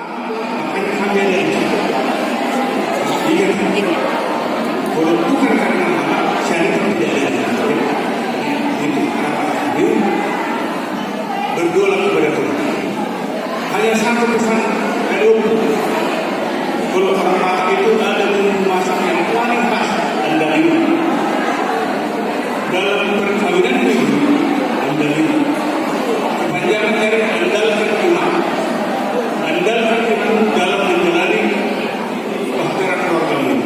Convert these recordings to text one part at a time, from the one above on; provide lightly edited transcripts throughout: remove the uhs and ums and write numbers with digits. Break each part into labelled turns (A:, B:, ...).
A: makanya kami ada di situ. Ingat, kalau bukan karena syarikat tidak ada itu harapan kami berdoa kepada Tuhan. Hanya satu pesan dari kalau orang Batak itu ada bumbu masak yang paling khas andalima. Dalam perkawinan ini andalima. Kepanjangan dari andalkan iman. Andalkan iman dalam menjalani bahtera keluarga ini.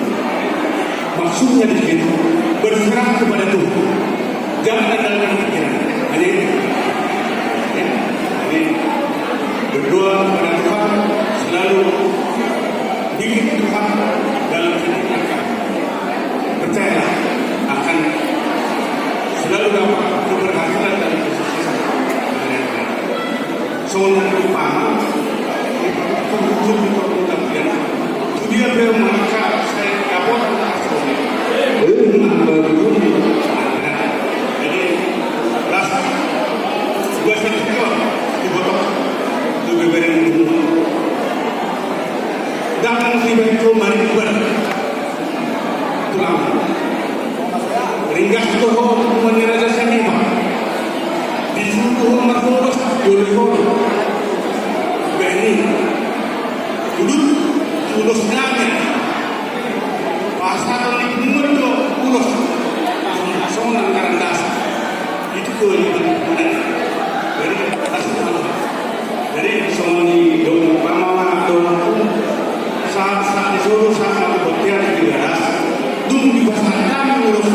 A: Maksudnya di situ berserah kepada Tuhan. Jangan andalkan pikiran. Hanya itu. Ya. Jadi berdoa kepada Tuhan selalu bikin Tuhan dalam hidup kita. Percayalah akan selalu dapat keberhasilan dan kesuksesan. Soalnya utama untuk dia bermaka saya dapat hasilnya. Jadi rasa gue sedikit dibotok itu beberin dulu. Datang si bengkel mari ber tulang ringgas toho meniraja seni pak di situ marhum dulu beni dulu ulos nanya pasal ini muncul ulos soalnya karandas itu kemudian jadi jadi soalnya dong pamama dong saat di Solo saat bekerja di daerah, dulu di pasar kami urus